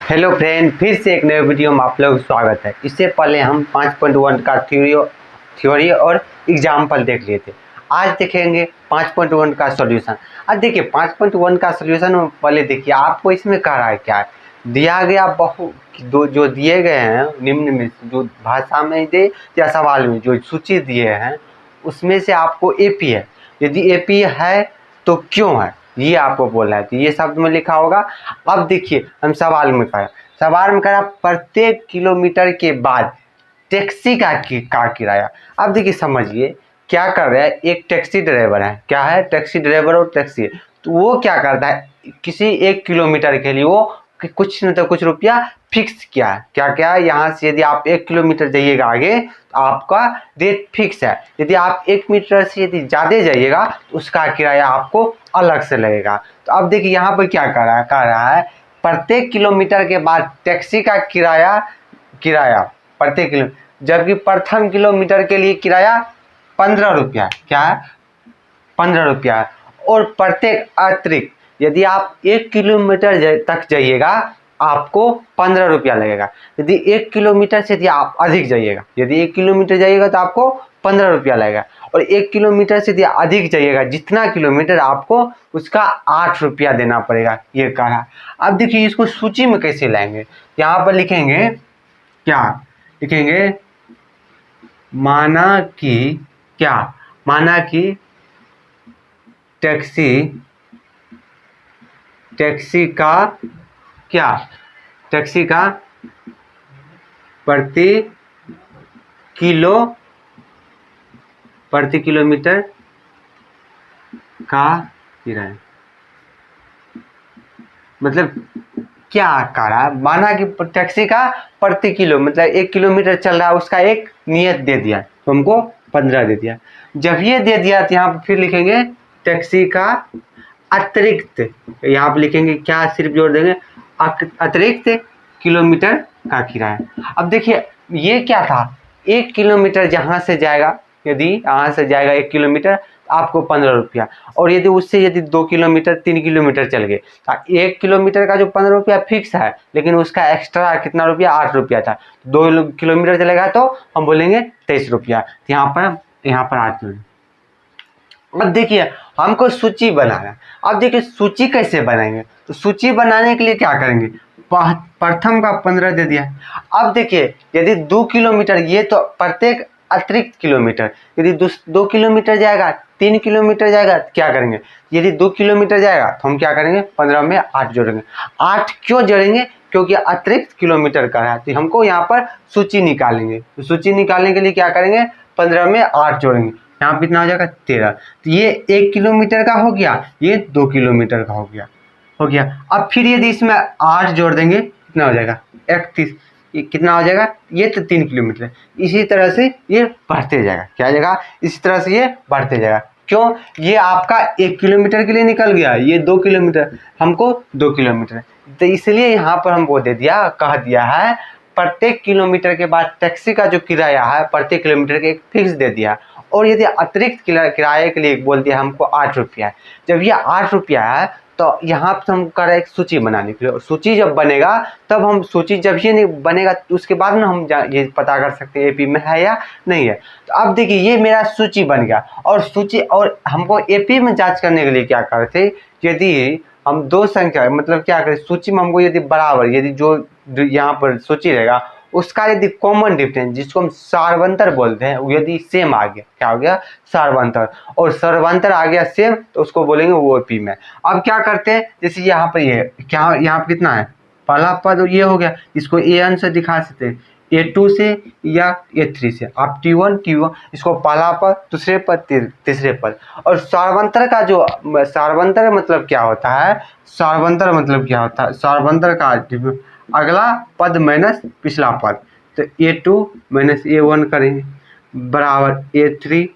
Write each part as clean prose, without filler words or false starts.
Hello friend, फिर से एक नए वीडियो में आप लोग स्वागत है। इससे पहले हम 5.1 का थ्योरी और एग्जाम्पल देख लिए थे। आज देखेंगे 5.1 का सॉल्यूशन। आज देखिए 5.1 का सॉल्यूशन में पहले देखिए आपको इसमें कह रहा है क्या है। दिया गया जो दिए गए हैं निम्न में जो भाषा में दे या सवाल में जो सूची दिए हैं उसमें से आपको एपी है। यदि एपी है तो क्यों है ये आपको बोलना है। तो ये शब्द में लिखा होगा। अब देखिए हम सवाल में करा प्रत्येक किलोमीटर के बाद टैक्सी का किराया। अब देखिए समझिए क्या कर रहा है। एक टैक्सी ड्राइवर है, क्या है, टैक्सी ड्राइवर और टैक्सी है। तो वो क्या करता है, किसी 1 किलोमीटर के लिए वो कुछ न तो कुछ रुपया फिक्स किया है। क्या क्या है, यहाँ से यदि आप 1 किलोमीटर जाइएगा आगे तो आपका रेट फिक्स है। यदि आप 1 मीटर से यदि ज़्यादा जाइएगा तो उसका किराया आपको अलग से लगेगा। तो अब देखिए यहाँ पर क्या कह रहा है प्रत्येक किलोमीटर के बाद टैक्सी का किराया प्रत्येक किलो, जबकि प्रथम किलोमीटर के लिए किराया 15 रुपया, क्या है 15 रुपया। और प्रत्येक अतिरिक्त यदि आप 1 किलोमीटर तक जाइएगा आपको 15 रुपया लगेगा। यदि 1 किलोमीटर से यदि आप अधिक जाइएगा, यदि 1 किलोमीटर जाइएगा तो आपको 15 रुपया लगेगा। और 1 किलोमीटर से यदि अधिक जाइएगा जितना किलोमीटर आपको उसका 8 रुपया देना पड़ेगा, ये कह रहा है। अब देखिए इसको सूची में कैसे लाएंगे। यहाँ पर लिखेंगे, क्या लिखेंगे, माना कि टैक्सी का प्रति किलोमीटर का किराया। मतलब क्या कह रहा है, माना कि टैक्सी का प्रति किलो मतलब 1 किलोमीटर चल रहा है उसका एक नियत दे दिया तो हमको 15 दे दिया। जब ये दे दिया तो यहाँ पर फिर लिखेंगे टैक्सी का अतिरिक्त, यहाँ पर लिखेंगे क्या, सिर्फ जोड़ देंगे अतिरिक्त किलोमीटर का किराया। अब देखिए ये क्या था, 1 किलोमीटर जहाँ से जाएगा, यदि यहाँ से जाएगा 1 किलोमीटर आपको 15 रुपया। और यदि उससे यदि 2 किलोमीटर 3 किलोमीटर चल गए तो 1 किलोमीटर का जो 15 रुपया फिक्स है, लेकिन उसका एक्स्ट्रा कितना रुपया, 8 रुपया था। 2 किलोमीटर चलेगा तो हम बोलेंगे 23 रुपया। यहाँ पर 8 रुपया। अब देखिए हमको सूची बनाना है। अब देखिए सूची कैसे बनाएंगे, तो सूची बनाने के लिए क्या करेंगे, प्रथम का 15 दे दिया। अब देखिए यदि 2 किलोमीटर, ये तो प्रत्येक अतिरिक्त किलोमीटर, यदि 2 किलोमीटर जाएगा 3 किलोमीटर जाएगा तो क्या करेंगे, यदि 2 किलोमीटर जाएगा तो हम क्या करेंगे 15 में 8 जोड़ेंगे। 8 क्यों जोड़ेंगे, क्योंकि अतिरिक्त किलोमीटर का है तो हमको यहाँ पर सूची निकालेंगे। तो सूची निकालने के लिए क्या करेंगे, 15 में 8 जोड़ेंगे, यहाँ पर कितना हो जाएगा 13। तो ये 1 किलोमीटर का हो गया, ये 2 किलोमीटर का हो गया। अब फिर यदि इसमें 8 जोड़ देंगे कितना हो जाएगा 31, ये कितना हो जाएगा, ये तो 3 किलोमीटर। इसी तरह से ये बढ़ते जाएगा, क्या जाएगा, इसी तरह से ये बढ़ते जाएगा। क्यों, ये आपका 1 किलोमीटर के लिए निकल गया, ये 2 किलोमीटर, हमको 2 किलोमीटर, तो इसलिए यहाँ पर हमको कह दिया है प्रत्येक किलोमीटर के बाद टैक्सी का जो किराया है प्रत्येक किलोमीटर के एक फिक्स दे दिया। और यदि अतिरिक्त किराए के लिए बोल दिया हमको 8 रुपया है। जब ये 8 रुपया है तो यहाँ पर हम कर एक सूची बनाने के लिए, और सूची जब बनेगा तब हम सूची जब ये नहीं बनेगा तो उसके बाद ना हम ये पता कर सकते हैं एपी में है या नहीं है। तो अब देखिए ये मेरा सूची बन गया, और सूची, और हमको एपी में जांच करने के लिए क्या करते, यदि हम दो संख्या मतलब क्या करें, सूची में हमको यदि बराबर, यदि जो यहाँ पर सूची रहेगा उसका यदि कॉमन डिफरेंस जिसको हम सार्वंतर बोलते हैं यदि सेम आ गया, क्या हो गया, सार्वंतर, और सर्वांतर आ गया सेम तो उसको बोलेंगे वो एपी में। अब क्या करते हैं, जैसे यहाँ पर ये क्या, यहाँ पर कितना है, पहला पद ये हो गया, इसको an से दिखा सकते हैं, A2 से या A3 से, आप T1 इसको पहला पद, दूसरे पद, तीसरे पद। और सार्वंतर का जो सार्वंतर मतलब क्या होता है, सार्वंतर का अगला पद माइनस पिछला पद, तो A2 माइनस A1 करेंगे बराबर A3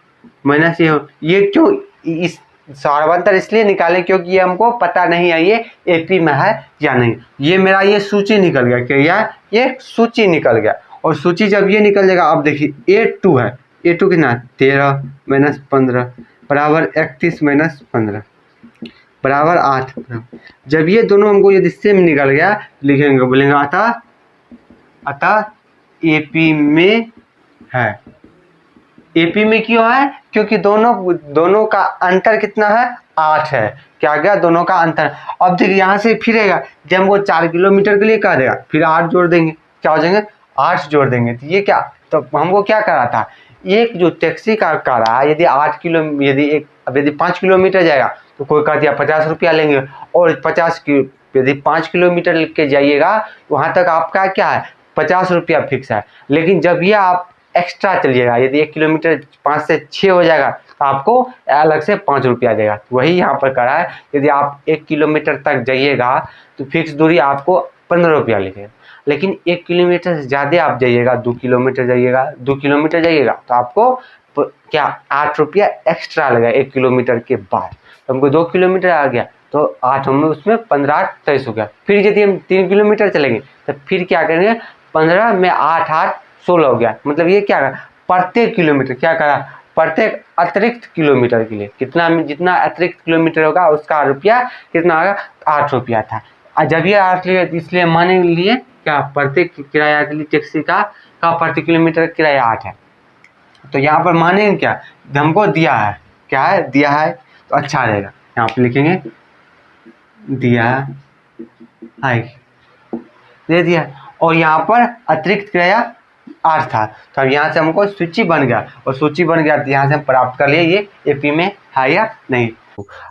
माइनस A1। ये क्यों, इस सार्वंतर इसलिए निकालें क्योंकि ये हमको पता नहीं है ये एपी में है या नहीं। ये मेरा ये सूची निकल गया, क्या ये सूची निकल गया। और सूची जब ये निकल जाएगा, अब देखिए A2 है, A2 कितना, 13 माइनस 15 बराबर 31 माइनस 15। बराबर 8। जब ये दोनों हमको यदि सेम निकल गया लिखेंगे, बोलेंगे अतः एपी में है। एपी में क्यों है? क्योंकि दोनों का अंतर कितना है? 8 है। क्या गया? दोनों का अंतर। अब देखिए यहाँ से फिरेगा, जब हमको 4 किलोमीटर के लिए कह देगा फिर 8 जोड़ देंगे, क्या हो जाएंगे? 8 जोड़ देंगे। तो ये क्या, तो हमको क्या करा था, एक जो टैक्सी का करा है, यदि यदि 5 किलोमीटर जाएगा तो कोई कह दिया 50 रुपया लेंगे, और यदि 5 किलोमीटर लेके जाइएगा वहाँ तक आपका क्या है? 50 रुपया फिक्स है। लेकिन जब ये आप एक्स्ट्रा चलिएगा, यदि 1 किलोमीटर 5 से 6 हो जाएगा तो आपको अलग से 5 रुपया देगा। वही यहाँ पर करा है, यदि आप 1 किलोमीटर तक जाइएगा तो फिक्स दूरी आपको 15 रुपया लगेगा। लेकिन 1 किलोमीटर से ज़्यादा आप जाइएगा, 2 किलोमीटर जाइएगा तो आपको क्या 8 रुपया एक्स्ट्रा लगेगा 1 किलोमीटर के बाद। तो हमको 2 किलोमीटर आ गया तो 8 हम उसमें 15 23 हो गया। फिर यदि हम 3 किलोमीटर चलेंगे तो फिर क्या करेंगे, 15 में 8 8 16 हो गया। मतलब ये क्या करा, प्रत्येक किलोमीटर क्या करा, प्रत्येक अतिरिक्त किलोमीटर के लिए जितना अतिरिक्त किलोमीटर होगा उसका रुपया कितना होगा? 8 रुपया था। जब ये 8 लिए इसलिए माने लिए क्या, प्रत्येक किराया के लिए टैक्सी का प्रति किलोमीटर किराया 8 है। तो यहाँ पर मानेंगे क्या, हमको दिया है, क्या है? दिया है, तो अच्छा रहेगा। यहाँ पे लिखेंगे दिया है, दे दिया, और यहाँ पर अतिरिक्त किराया 8 था। तो अब यहाँ से हमको सूची बन गया, और सूची बन गया तो यहाँ से हम प्राप्त कर लिए ये एपी में है या नहीं।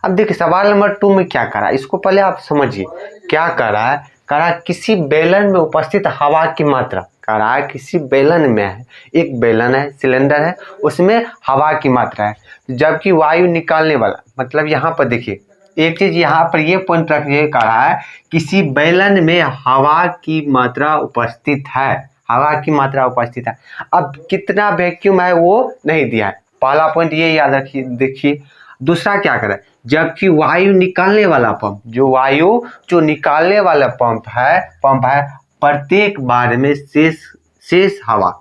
अब देखिए सवाल नंबर 2 में क्या करा, इसको पहले आप समझिए। क्या करा किसी बेलन में उपस्थित हवा की मात्रा, करा किसी बेलन में है, एक बेलन है, सिलेंडर है, उसमें हवा की मात्रा है, जबकि वायु निकालने वाला, मतलब यहाँ पर देखिए एक चीज यहाँ पर ये पॉइंट रखिए, कहा है किसी बेलन में हवा की मात्रा उपस्थित है, हवा की मात्रा उपस्थित है। अब कितना वैक्यूम है वो नहीं दिया है, पहला पॉइंट ये याद रखिए। देखिए दूसरा क्या करे, जबकि वायु निकालने वाला पंप, जो निकालने वाला पंप है प्रत्येक बार में शेष हवा,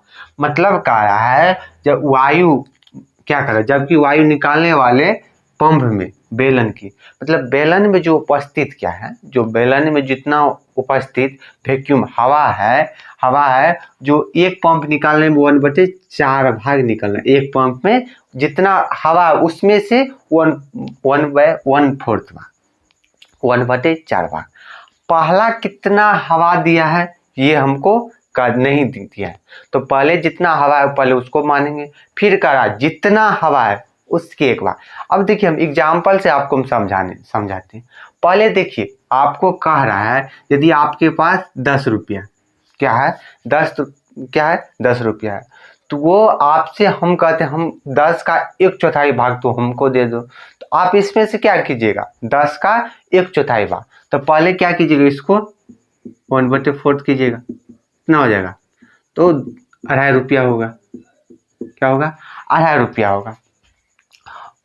मतलब कहा है जब वायु क्या करे, जबकि वायु निकालने वाले पंप में बेलन की, मतलब बेलन में जो उपस्थित क्या है, जो बेलन में जितना उपस्थित वैक्यूम हवा है जो एक पंप निकालने में 1/4 भाग निकलना, एक पंप में जितना हवा उसमें से 1/4 भाग, 1/4 भाग। पहला कितना हवा दिया है ये हमको नहीं दिया है, तो पहले जितना हवा है पहले उसको मानेंगे, फिर करा जितना हवा है उसके एक बार। अब देखिए हम एग्जाम्पल से आपको समझाते हैं। पहले देखिए आपको कह रहा है यदि आपके पास 10 रुपया क्या है, 10 रुपया है, तो वो आपसे हम कहते हैं हम 10 का 1/4 भाग तो हमको दे दो, तो आप इसमें से क्या कीजिएगा, 10 का 1/4 भाग, तो पहले क्या कीजिएगा, इसको 1/4 कीजिएगा, कितना हो जाएगा, तो 2.5 रुपया होगा। क्या होगा, 2.5 रुपया होगा।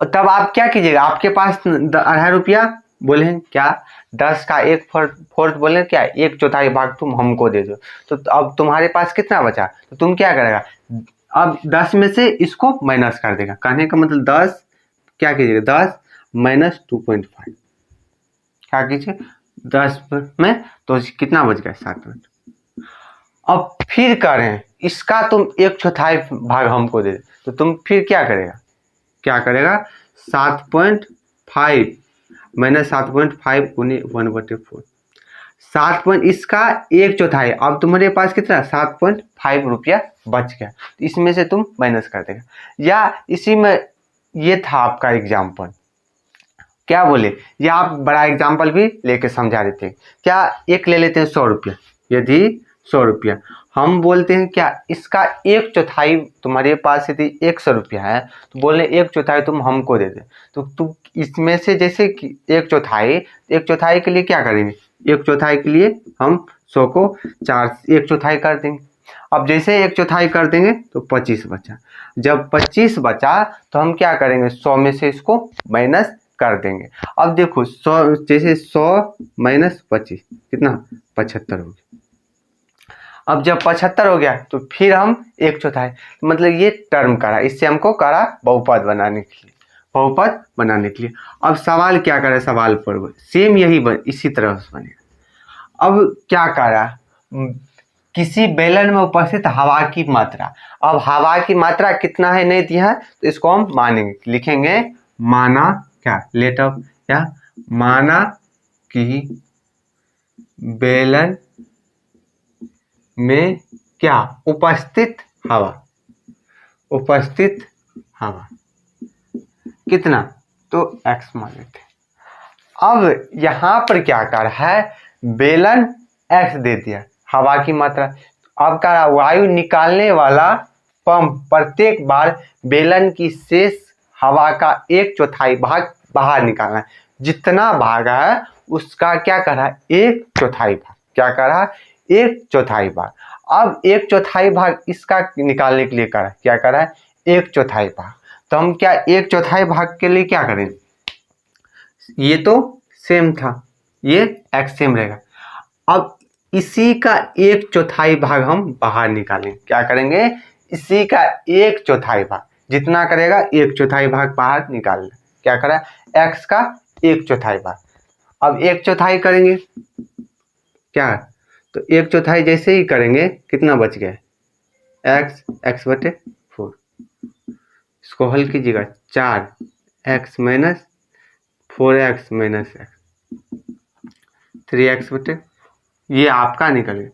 और तब आप क्या कीजिएगा, आपके पास 2.5 रुपया बोले क्या, 10 का 1/4 बोले क्या, 1/4 भाग तुम हमको दे दो, तो अब तुम्हारे पास कितना बचा, तो तुम क्या करेगा, अब 10 में से इसको माइनस कर देगा। कहने का मतलब 10 क्या कीजिएगा, 10 माइनस 2.5 क्या कीजिए 10 में, तो कितना बच गया, 7 मिनट। अब फिर करें इसका तुम 1/4 भाग हमको दे, तो तुम फिर क्या करेगा 7.5 माइनस 7.5 गुने 1/4, 7 इसका 1/4, अब तुम्हारे पास कितना 7.5 रुपया बच गया, तो इसमें से तुम माइनस कर देगा। या इसी में ये था आपका एग्जाम्पल, क्या बोले, या आप बड़ा एग्जाम्पल भी लेके समझा देते हैं। क्या एक ले लेते हैं 100 रुपया, यदि 100 रुपया हम बोलते हैं क्या, इसका 1/4 तुम्हारे पास यदि 100 रुपया है तो बोले 1/4 तुम हमको दे दे, तो तुम इसमें से जैसे कि 1/4 के लिए क्या करेंगे, 1/4 के लिए हम 100 को 1/4 कर देंगे। अब जैसे 1/4 कर देंगे तो 25 बचा, जब 25 बचा तो हम क्या करेंगे 100 में से इसको माइनस कर देंगे। अब देखो 100 जैसे 100 माइनस 25 कितना 75 हो गया। अब जब 75 हो गया तो फिर हम 1/4, मतलब ये टर्म करा, इससे हमको करा बहुपद बनाने के लिए, बहुपद बनाने के लिए। अब सवाल क्या करे, सवाल पर सेम यही इसी तरह से बनेगा। अब क्या करा, किसी बेलन में उपस्थित हवा की मात्रा। अब हवा की मात्रा कितना है नहीं दिया है, तो इसको हम मानेंगे, लिखेंगे माना क्या, लेट ऑफ क्या, माना कि बेलन में क्या उपस्थित हवा, उपस्थित हवा कितना, तो x मान लेते हैं। अब यहाँ पर क्या कर रहा है, बेलन x दे दिया, हवा की मात्रा। अब क्या रहा, वायु निकालने वाला पंप प्रत्येक बार बेलन की शेष हवा का 1/4 भाग बाहर निकालना है। जितना भाग है उसका क्या कर रहा है, 1/4 भाग, क्या कर रहा है, 1/4 भाग। अब 1/4 भाग इसका निकालने के लिए कर रहा है, क्या कर रहा है, 1/4 भाग। तो हम क्या 1/4 भाग के लिए क्या करें, ये तो सेम था, ये x सेम रहेगा। अब इसी का 1/4 भाग हम बाहर निकालेंगे, क्या करेंगे, इसी का 1/4 भाग, जितना करेगा 1/4 भाग बाहर निकाल लें, क्या करा, x का 1/4 भाग। अब 1/4 करेंगे क्या, तो 1/4 जैसे ही करेंगे कितना बच गया, x बटे 4। इसको हल कीजिएगा, 4x minus 4x minus x, 3x बटे, ये आपका निकलेगा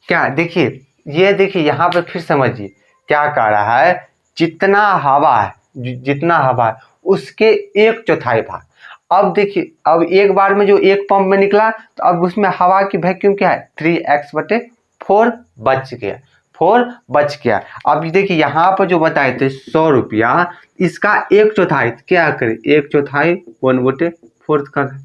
क्या। देखिए, ये देखिए यहाँ पर फिर समझिए क्या कह रहा है, जितना हवा है, जितना हवा है उसके 1/4 भाग। अब देखिए, अब एक बार में जो एक पंप में निकला, तो अब उसमें हवा की वैक्यूम क्या है, 3x बटे 4 बच गया, 4 बच गया। अब देखिए यहाँ पर जो बताए थे 100 रुपया, इसका 1/4 क्या करे, 1/4 1/4 कर,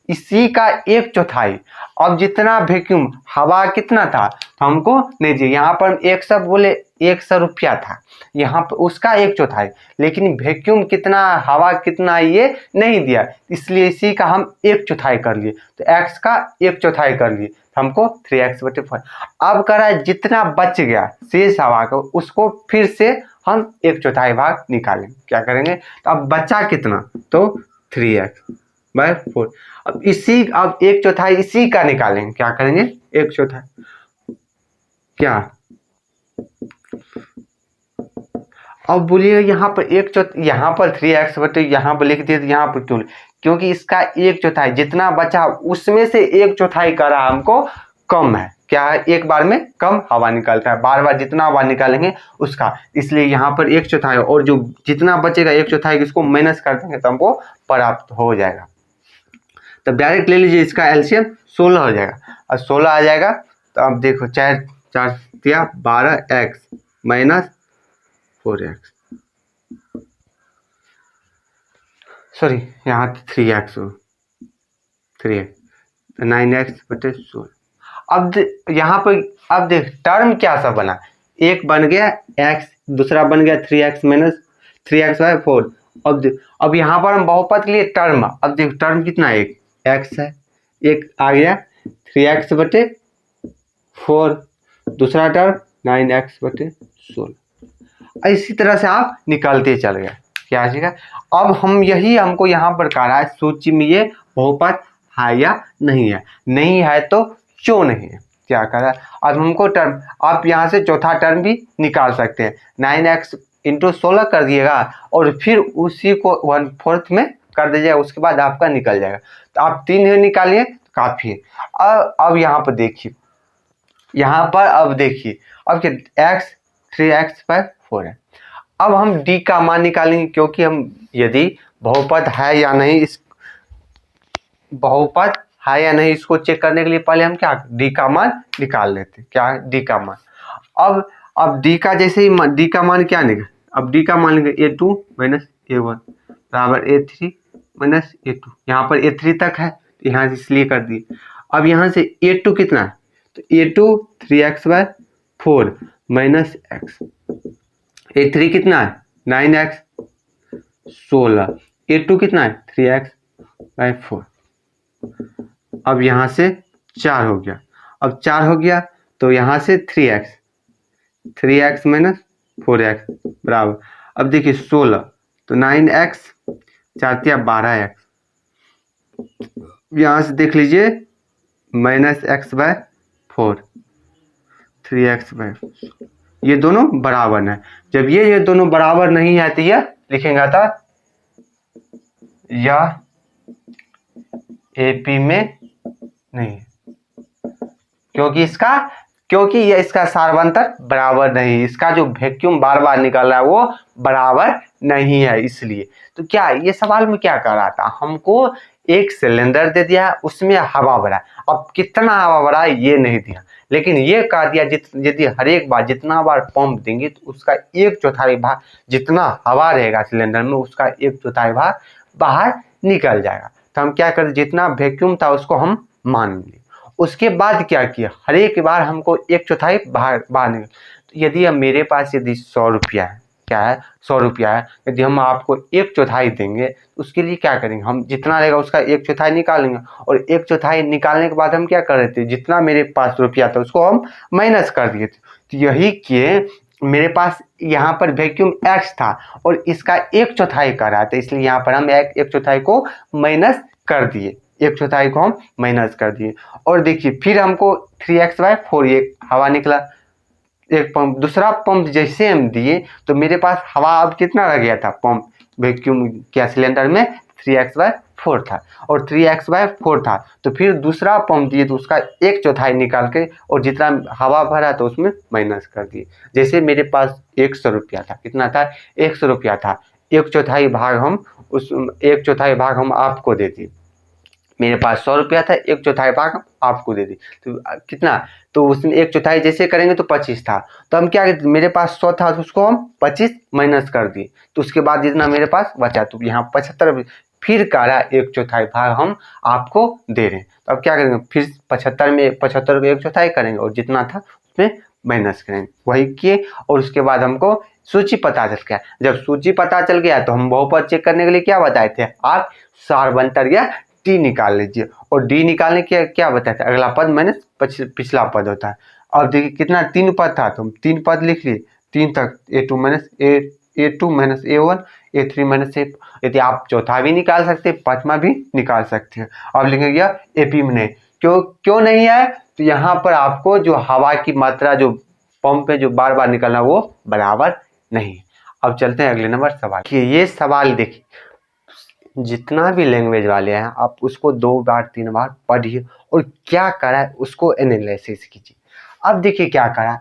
इसी का 1/4। अब जितना वैक्यूम हवा कितना था, तो हमको नहीं दिया, यहाँ पर 100 बोले 100 रुपया था, यहाँ पर उसका 1/4, लेकिन वैक्यूम कितना, हवा कितना ये नहीं दिया, इसलिए इसी का हम 1/4 कर लिए, तो x का 1/4 कर लिए, हमको 3x बटे 4। अब कह रहा है जितना बच गया शेष हवा को, उसको फिर से हम 1/4 भाग निकालें, क्या करेंगे, तो अब बचा कितना, तो 3x बाय 4। अब 1/4 इसी का निकालेंगे, क्या करेंगे, 1/4 क्या। अब बोलिए यहाँ पर 1/4, यहाँ पर 3x बटे यहाँ पर लिख दिए, यहाँ पर क्यों, क्योंकि इसका 1/4 जितना बचा उसमें से 1/4 का रहा हमको कम है, क्या है, एक बार में कम हवा निकलता है, बार बार जितना हवा निकालेंगे उसका, इसलिए यहाँ पर 1/4, और जो जितना बचेगा 1/4 इसको माइनस कर देंगे तो हमको प्राप्त हो जाएगा। तब डायरेक्ट ले लीजिए, इसका एलसीएम 16 हो जाएगा, और 16 आ जाएगा, तो अब देखो 4 4 दिया 12x माइनस 4x, सॉरी यहाँ 3x हो, 3x 9x बटे 16। अब यहाँ पर अब देख टर्म क्या सा बना, एक बन गया x, दूसरा बन गया 3x माइनस 3x बाय 4। अब यहाँ पर हम बहुपद के लिए टर्म, अब देख टर्म कितना है, एक x है, एक आ गया 3x बटे 4, दूसरा टर्म 9x बटे 16। इसी तरह से आप निकालते चल गए, क्या आएगा। अब हम यही हमको यहाँ पर कह रहा है, सूची में ये बहुपद है या नहीं है, नहीं है तो क्यों नहीं है, क्या कह रहा है। अब हमको टर्म, आप यहाँ से चौथा टर्म भी निकाल सकते हैं, 9x इंटू 16 कर दिएगा, और फिर उसी को 1/4 में कर दीजिएगा, उसके बाद आपका निकल जाएगा। तो आप 3 निकालिए काफ़ी है। अब यहाँ पर देखिए, यहाँ पर अब देखिए, अब क्या x 3x बाय 4 है। अब हम d का मान निकालेंगे, क्योंकि हम यदि बहुपद है या नहीं, इस बहुपद है या नहीं इसको चेक करने के लिए पहले हम क्या d का मान निकाल लेते, क्या है d का मान। अब d का जैसे ही d का मान क्या निकल, अब d का मान लेंगे a2 माइनस a1 बराबर a3 माइनस a2, यहाँ पर a3 तक है, यहाँ से इसलिए कर दिए। अब यहाँ से a2 कितना है, तो a2 3x bye 4 minus x, a3 कितना है 9x 16, a2 कितना है 3x बाय 4। अब यहाँ से 4 हो गया, अब 4 हो गया तो यहाँ से 3x माइनस 4x बराबर, अब देखिए 16 तो 9x 4×12x, यहाँ से देख लीजिए -x/4 3x/, ये दोनों बराबर है। जब ये दोनों बराबर नहीं है तो यह लिखेंगे था यह AP में नहीं, क्योंकि ये इसका सार्वंतर बराबर नहीं, इसका जो वैक्यूम बार बार निकल रहा है वो बराबर नहीं है इसलिए। तो क्या ये सवाल में क्या कर रहा था, हमको एक सिलेंडर दे दिया, उसमें हवा भरा, अब कितना हवा भरा ये नहीं दिया, लेकिन ये कह दिया यदि हर एक बार जितना बार पंप देंगे तो उसका 1/4 भाग जितना हवा रहेगा सिलेंडर में उसका 1/4 भाग बाहर निकल जाएगा। तो हम क्या करें, जितना वैक्यूम था उसको हम मान लिए। उसके बाद क्या किया, हर एक बार हमको 1/4 बाहर निकल। तो यदि अब मेरे पास यदि 100 रुपया है, क्या है 100 रुपया है, यदि हम आपको 1/4 देंगे तो उसके लिए क्या करेंगे, हम जितना रहेगा उसका 1/4 निकालेंगे, और 1/4 निकालने के बाद हम क्या कर रहे थे, जितना मेरे पास रुपया था उसको हम माइनस कर दिए थे। तो यही किए, मेरे पास यहाँ पर वैक्यूम x था और इसका 1/4 कर रहा था, इसलिए यहाँ पर हम 1/4 को माइनस कर दिए, 1/4 को हम माइनस कर दिए। और देखिए फिर हमको 3x/4 ये हवा निकला, एक पंप, दूसरा पंप जैसे हम दिए तो मेरे पास हवा अब कितना रह गया था, पंप वैक्यूम क्या सिलेंडर में 3x/4 था, और 3x/4 था। तो फिर दूसरा पंप दिए तो उसका 1/4 निकाल के और जितना हवा भरा तो उसमें माइनस कर दिए। जैसे मेरे पास 100 रुपया था, कितना था 100 रुपया था, 1/4 भाग हम उस 1/4 भाग हम आपको दे दिए। मेरे पास 100 रुपया था, 1/4 भाग आपको दे दी, तो कितना, तो उसमें 1/4 जैसे करेंगे तो 25 था। तो हम क्या, मेरे पास 100 था तो उसको हम 25 माइनस कर दिए, तो उसके बाद जितना मेरे पास बचा तो यहाँ 75, फिर कह रहा 1/4 भाग हम आपको दे रहे हैं। तो अब क्या करेंगे, फिर 75 में 75 को 1/4 करेंगे और जितना था उसमें माइनस करेंगे, वही किए। और उसके बाद हमको सूची पता चल गया। जब सूची पता चल गया तो हम बहुपद चेक करने के लिए क्या बताए थे, आप सार्वंतर या डी निकाल लीजिए, और डी निकालने के क्या बताया था, अगला पद माइनस पिछला पद होता है। अब देखिए कितना 3 पद था तो हम 3 पद लिख लिए, 3 तक A2 minus A1 A3 minus A। यदि आप चौथा भी निकाल सकते हैं, पांचवा भी निकाल सकते हैं। अब लिखेंगे यह AP में नहीं, क्यों नहीं है, तो यहाँ पर आपको जो हवा की मात्रा जो पंप में जो बार बार निकलना वो बराबर नहीं। अब चलते हैं अगले नंबर सवाल कि ये सवाल देखिए, जितना भी लैंग्वेज वाले हैं आप उसको 2 बार 3 बार पढ़िए और क्या करा है उसको एनालिसिस कीजिए। अब देखिए क्या करा,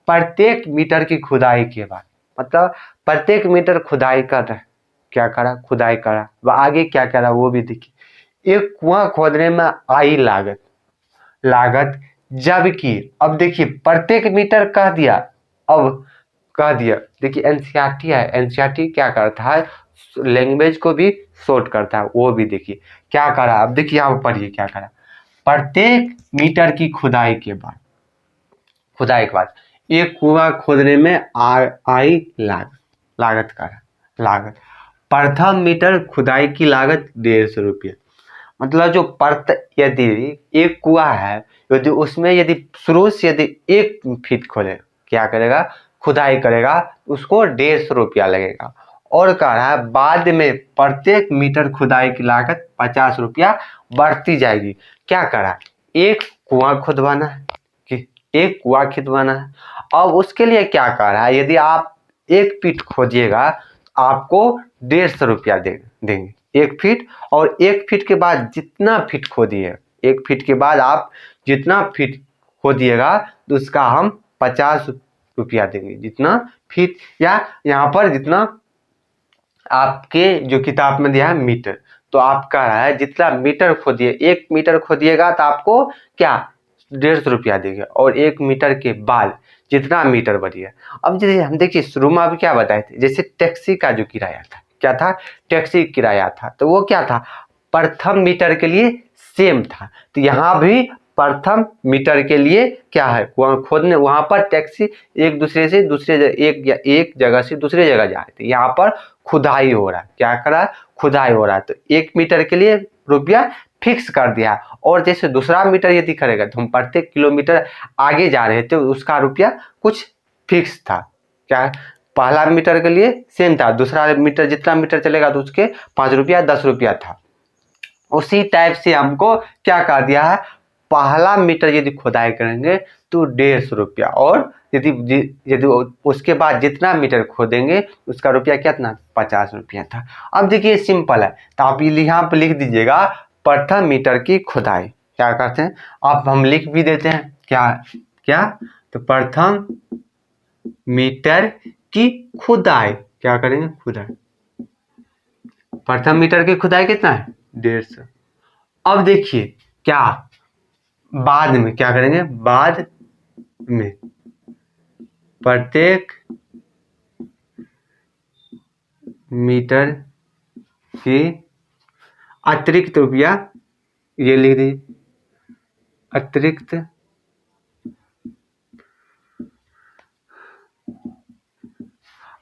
प्रत्येक मीटर की खुदाई के बाद, मतलब प्रत्येक मीटर खुदाई कर रहा है, क्या करा खुदाई करा, वह आगे क्या करा वो भी देखिए। एक कुआं खोदने में आई लागत जबकि, अब देखिए प्रत्येक मीटर कह दिया, अब कह दिया, देखिए एनसीईआरटी है, एनसीईआरटी क्या करता है, लैंग्वेज को भी शॉर्ट करता है, वो भी देखिए क्या करा। अब देखिए यहाँ पढ़िए क्या करा, प्रत्येक मीटर की खुदाई के बाद एक कुआं खोदने में आई लागत करा, लागत प्रथम मीटर खुदाई की लागत 150 रुपया। मतलब जो यदि एक कुआं है, यदि उसमें यदि शुरू से यदि 1 फीट खोले, क्या करेगा खुदाई करेगा, उसको 150 रुपया लगेगा। और कह रहा है बाद में प्रत्येक मीटर खुदाई की लागत 50 रुपया बढ़ती जाएगी। क्या करा, एक कुआं खुदवाना है, कि एक कुआं खुदवाना है। अब उसके लिए क्या कर रहा है, यदि आप 1 फीट खोदिएगा आपको 150 रुपया देंगे 1 फीट, और 1 फीट के बाद जितना फीट खोदिए, 1 फीट के बाद आप जितना फीट खोदिएगा तो उसका हम 50 रुपया देंगे, जितना फीट, या यहाँ पर जितना आपके जो किताब में दिया है मीटर। तो आप कह रहा है जितना मीटर खोदिए, 1 मीटर खोदिएगा तो आपको क्या 150 रुपया देंगे, और 1 मीटर के बाद जितना मीटर बढ़िए। अब जैसे हम देखिए शुरू में अभी क्या बताए थे, जैसे टैक्सी का जो किराया था, क्या था टैक्सी किराया था, तो वो क्या था प्रथम मीटर के लिए सेम था। तो यहाँ भी प्रथम मीटर के लिए क्या है, खोदने वहां पर टैक्सी एक दूसरे से एक जगह से दूसरे जगह जा रही थी, यहाँ पर खुदाई हो रहा है, क्या करा खुदाई हो रहा है। तो 1 मीटर के लिए रुपया फिक्स कर दिया, और जैसे दूसरा मीटर यदि करेगा तो हम प्रत्येक किलोमीटर आगे जा रहे थे उसका रुपया कुछ फिक्स था, क्या पहला मीटर के लिए सेम था, दूसरा मीटर जितना मीटर चलेगा तो उसके 5 रुपया 10 रुपया था। उसी टाइप से हमको क्या कर दिया है, पहला मीटर यदि खुदाई करेंगे तो 150 रुपया, और यदि उसके बाद जितना मीटर खोदेंगे उसका रुपया कितना 50 रुपया था। अब देखिए सिंपल है, तो आप यहाँ पर लिख दीजिएगा प्रथम मीटर की खुदाई। क्या करते हैं आप, हम लिख भी देते हैं क्या तो प्रथम मीटर की खुदाई, क्या करेंगे खुदाई, प्रथम मीटर की खुदाई कितना है 150। अब देखिए क्या बाद में क्या करेंगे, बाद में प्रत्येक मीटर की अतिरिक्त रुपया, ये लिख दीजिए अतिरिक्त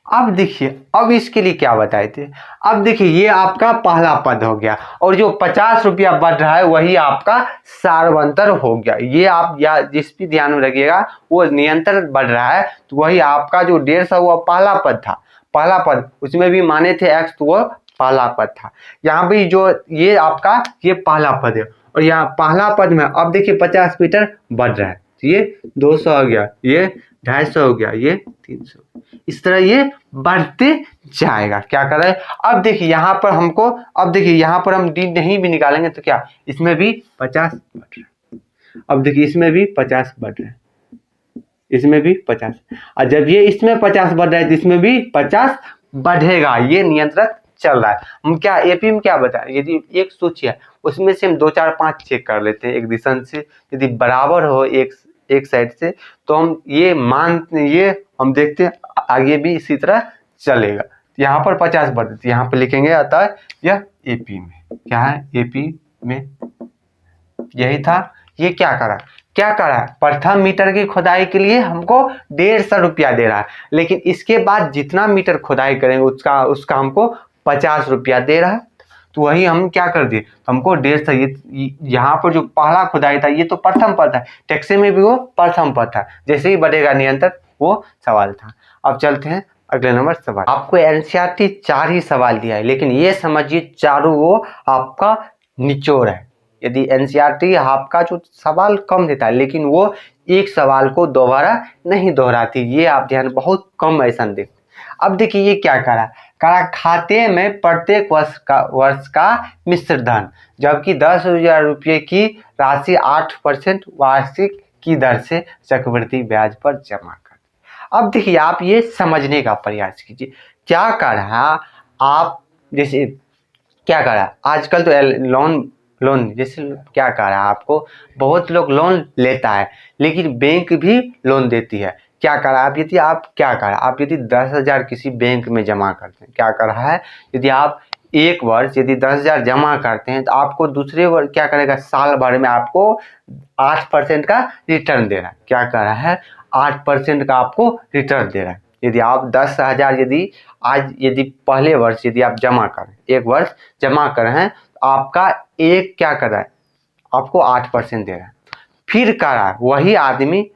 अब देखिए, अब इसके लिए क्या बताए थे, अब देखिए ये आपका पहला पद हो गया, और जो 50 रुपया बढ़ रहा है वही आपका सार्वंतर हो गया। ये आप या जिस भी ध्यान में रखिएगा, वो निरंतर बढ़ रहा है तो वही आपका जो 150 वो पहला पद था, पहला पद उसमें भी माने थे x, तो वो पहला पद था। यहाँ भी जो ये आपका ये पहला पद है, और यहाँ पहला पद में अब देखिए 50 मीटर बढ़ रहा है, तो ये 200 हो गया, ये 250 हो गया, ये 300, इस तरह ये बढ़ते जाएगा। क्या कर रहा है, अब देखिए यहाँ पर हमको, अब देखिए यहाँ पर हम डी नहीं भी निकालेंगे तो क्या इसमें भी 50 बढ़ रहा है, अब देखिए इसमें भी 50 बढ़ रहा है, इसमें भी 50, और जब ये इसमें 50 बढ़ रहा है तो इसमें भी 50 बढ़ेगा। ये नियंत्रण चल रहा है। हम क्या एपी में क्या बताए, यदि एक सूची है उसमें से हम 2 4 5 चेक कर लेते हैं एक दिशा से, यदि बराबर हो एक साइड से तो हम ये हम देखते हैं आगे भी इसी तरह चलेगा। यहाँ पर 50 बढ़ देती है, यहाँ पर लिखेंगे, अतः यह एपी में क्या है, एपी में यही था। ये क्या करा प्रथम मीटर की खुदाई के लिए हमको 150 रुपया दे रहा है, लेकिन इसके बाद जितना मीटर खुदाई करेंगे उसका हमको 50 रुपया दे रहा है। तो वही हम क्या कर दिए, हमको 150, यहाँ पर जो पहला खुदाई था ये तो प्रथम पद था, टैक्सी में भी वो प्रथम पद था, जैसे ही बढ़ेगा निरंतर वो सवाल था। अब चलते हैं अगले नंबर सवाल। आपको एनसीईआरटी 4 ही सवाल दिया है, लेकिन ये समझिए चारों वो आपका निचोड़ है। यदि एनसीईआरटी आपका जो सवाल कम देता है, लेकिन वो एक सवाल को दोबारा नहीं दोहराती, ये आप ध्यान बहुत कम ऐसा देखते। अब देखिए ये क्या करा खाते में प्रत्येक वर्ष का मिश्र धन, जबकि 10,000 रुपये की राशि 8% वार्षिक की दर से चक्रवृद्धि ब्याज पर जमा कर। अब देखिए आप ये समझने का प्रयास कीजिए, क्या करा आप, जैसे क्या करा आजकल तो लोन जैसे क्या करा आपको, बहुत लोग लोन लेता है लेकिन बैंक भी लोन देती है। क्या करा आप, यदि आप क्या करा आप यदि 10,000 किसी बैंक में जमा करते हैं, क्या कर रहा है, यदि आप एक वर्ष यदि 10,000 जमा करते हैं तो आपको दूसरे वर्ष क्या करेगा, साल भर में आपको 8% का रिटर्न दे रहा है। क्या कर रहा है, 8% का आपको रिटर्न दे रहा है। यदि आप 10,000 यदि पहले वर्ष यदि आप जमा करें, एक वर्ष जमा कर रहे हैं तो आपका एक क्या कर रहा है, आपको 8% दे रहा है। फिर करा वही आदमी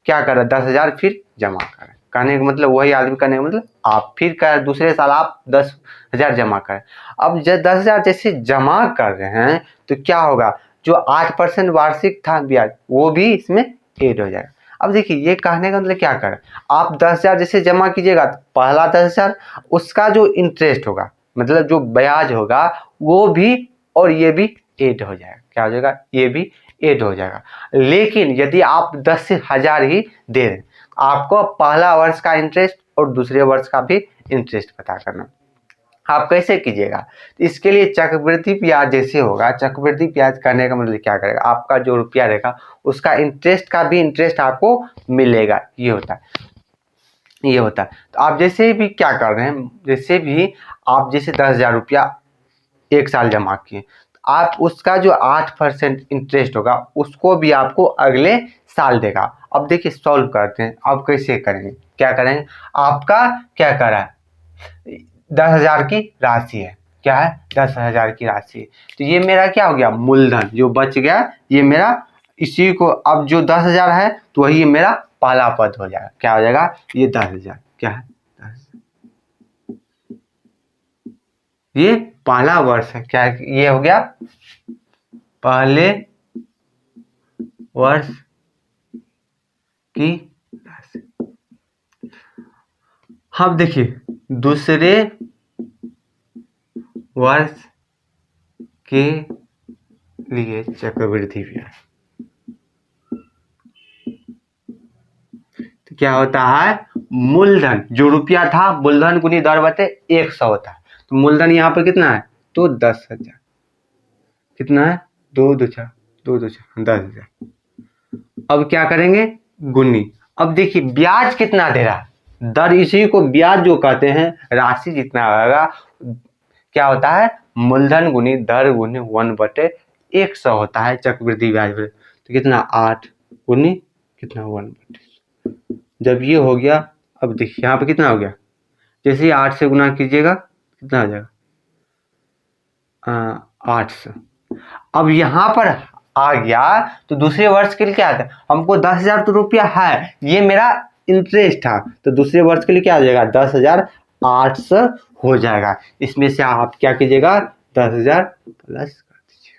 क्या कर रहा है, 10,000 फिर जमा कर, कहने का मतलब वही आदमी, करने का मतलब आप फिर कर दूसरे साल आप 10,000 जमा करें। अब जब 10,000 जैसे जमा कर रहे हैं तो क्या होगा, जो 8% वार्षिक था ब्याज वो भी इसमें ऐड हो जाएगा। अब देखिए ये कहने का मतलब क्या कर, आप 10,000 जैसे जमा कीजिएगा तो पहला 10,000 उसका जो इंटरेस्ट होगा, मतलब जो ब्याज होगा वो भी, और ये भी ऐड हो जाएगा। क्या हो जाएगा, ये भी ऐड हो जाएगा। लेकिन यदि आप 10,000 ही दे रहे, आपको पहला वर्ष का इंटरेस्ट और दूसरे वर्ष का भी इंटरेस्ट पता करना। आप कैसे कीजिएगा, इसके लिए चक्रवृद्धि ब्याज जैसे होगा, चक्रवृद्धि ब्याज करने का मतलब क्या करेगा, आपका जो रुपया रहेगा उसका इंटरेस्ट का भी इंटरेस्ट आपको मिलेगा। ये होता है। तो आप जैसे भी क्या कर रहे हैं, जैसे भी आप जैसे 10,000 रुपया एक साल जमा किए, आप उसका जो 8% इंटरेस्ट होगा उसको भी आपको अगले साल देगा। अब देखिए सॉल्व करते हैं, अब कैसे करेंगे, क्या करेंगे, आपका क्या करा है 10,000 की राशि है, क्या है 10,000 की राशि, तो ये मेरा क्या हो गया, मूलधन जो बच गया ये मेरा, इसी को अब जो 10,000 है तो वही मेरा पहला पद हो जाएगा। क्या हो जाएगा, ये 10,000 क्या है 10,000। ये पहला वर्ष है। क्या ये हो गया? पहले वर्ष की राशि। अब देखिए दूसरे वर्ष के लिए चक्रवृद्धि ब्याज तो क्या होता है? मूलधन जो रुपया था, मूलधन गुनी दर बटे 100 होता है। तो मूलधन यहाँ पर कितना है? तो 10,000। कितना है? 10,000। अब क्या करेंगे? गुनी। अब देखिए ब्याज कितना दे रहा है, दर इसी को ब्याज जो कहते हैं, राशि जितना आएगा क्या होता है? मूलधन गुनी दर गुनी 1/100 होता है चक्रवृद्धि ब्याज पर। तो कितना? 8 गुनी कितना? 1/100। जब ये हो गया, अब देखिए यहाँ पे कितना हो गया? जैसे ही 8 से गुना कीजिएगा कितना आ जाएगा? 800। अब यहाँ पर आ गया तो दूसरे वर्ष के लिए क्या आता है? हमको 10,000 तो रुपया है, ये मेरा इंटरेस्ट था, तो दूसरे वर्ष के लिए क्या आ जाएगा? 10,800 हो जाएगा। इसमें से आप क्या कीजिएगा? 10,000 प्लस कर दीजिए।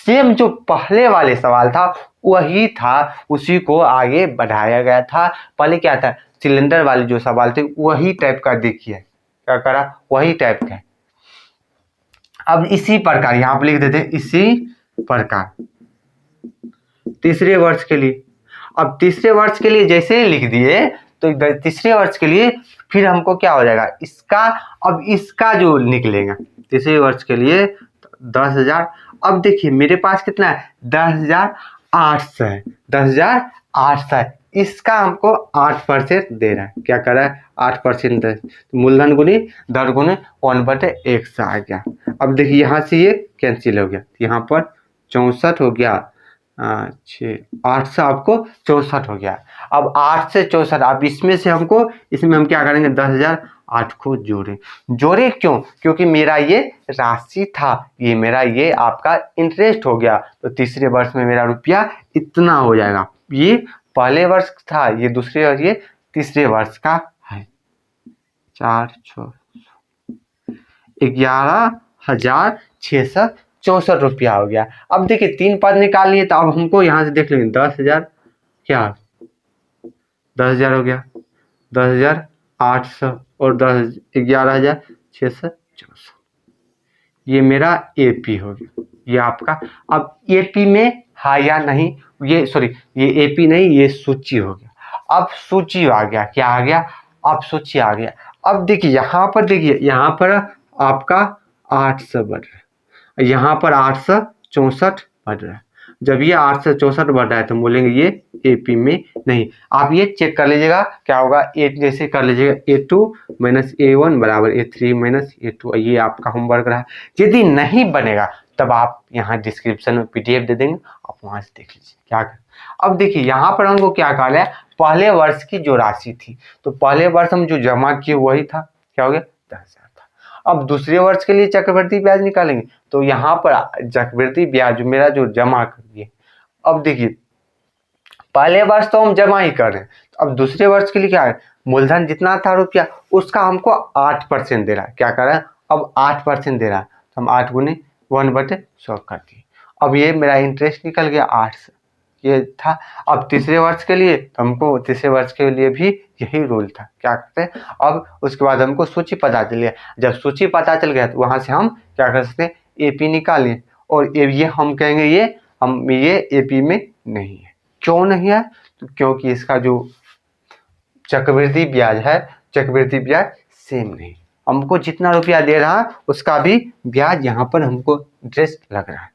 सेम जो पहले वाले सवाल था वही था, उसी को आगे बढ़ाया गया था। पहले क्या था? सिलेंडर वाले जो सवाल थे वही टाइप का, देखिए क्या करा, वही टाइप का। अब इसी प्रकार यहाँ पर लिख देते हैं, इसी प्रकार तीसरे वर्ष के लिए। अब तीसरे वर्ष के लिए जैसे ही लिख दिए तो तीसरे वर्ष के लिए फिर हमको क्या हो जाएगा? इसका, अब इसका जो निकलेगा तीसरे वर्ष के लिए 10,000। अब देखिए मेरे पास कितना है? 10,800 है। 10,800 है, इसका हमको 8% दे रहा है। क्या कर रहा है? 8% दे। मूलधन गुनी दर गुनी 1/100 आ गया। अब देखिए यहाँ से ये कैंसिल हो गया, यहाँ पर 64 हो गया। 8 से आपको 64 हो गया। अब 8 से 64, अब इसमें से हमको, इसमें हम क्या करेंगे? 10,008 को जोड़े क्यों? क्योंकि मेरा ये राशि था, ये मेरा ये आपका इंटरेस्ट हो गया। तो तीसरे वर्ष में मेरा रुपया इतना हो जाएगा। ये पहले वर्ष था, ये दूसरे और ये तीसरे वर्ष का है। 4 6 11,664 रुपया हो गया। अब देखिए 3 पद निकाल लिए, तो अब हमको यहाँ से देख लेंगे 10,000 क्या 10,000 हो गया, 10,800 और 11,664। ये मेरा एपी हो गया, ये आपका। अब एपी में हाँ या नहीं, ये सॉरी ये एपी नहीं, ये सूची हो गया। अब सूची आ गया, क्या आ गया? अब सूची आ गया। अब देखिए यहाँ पर, देखिए यहाँ पर आपका 800 बढ़ रहा है, यहाँ पर 864 बढ़ रहा है। जब ये 864 बढ़ रहा है तो बोलेंगे ये एपी में नहीं। आप ये चेक कर लीजिएगा क्या होगा। जैसे कर लीजिएगा A2 माइनस A1 बराबर A3 माइनस A2, ये आपका होमवर्क रहा। यदि नहीं बनेगा तब आप यहाँ डिस्क्रिप्शन में PDF दे देंगे, आप वहाँ से देख लीजिए क्या कर। अब देखिए यहाँ पर हमको क्या कर रहा है? पहले वर्ष की जो राशि थी, तो पहले वर्ष हम जो जमा किए वही था, क्या हो गया? 10,000 था। अब दूसरे वर्ष के लिए चक्रवृद्धि ब्याज निकालेंगे, तो यहाँ पर चक्रवृद्धि ब्याज मेरा जो जमा कर दिए। अब देखिए पहले वर्ष तो हम जमा ही कर रहे हैं, अब दूसरे वर्ष के लिए क्या है? मूलधन जितना था रुपया उसका हमको 8% दे रहा है। क्या कर रहा है? अब 8% दे रहा है, तो हम 8 गुने 1/100 कर दिए। अब ये मेरा इंटरेस्ट निकल गया 8 से, ये था। अब तीसरे वर्ष के लिए, तो हमको तीसरे वर्ष के लिए भी यही रूल था। क्या करते हैं? अब उसके बाद हमको सूची पता चल गया। जब सूची पता चल गया तो वहाँ से हम क्या कर सकते हैं? एपी निकालिए। और ये हम कहेंगे ये एपी में नहीं है। क्यों नहीं है? तो क्योंकि इसका जो चक्रवृद्धि ब्याज है, चक्रवृद्धि ब्याज सेम नहीं। हमको जितना रुपया दे रहा है उसका भी ब्याज यहाँ पर हमको इंटरेस्ट लग रहा है।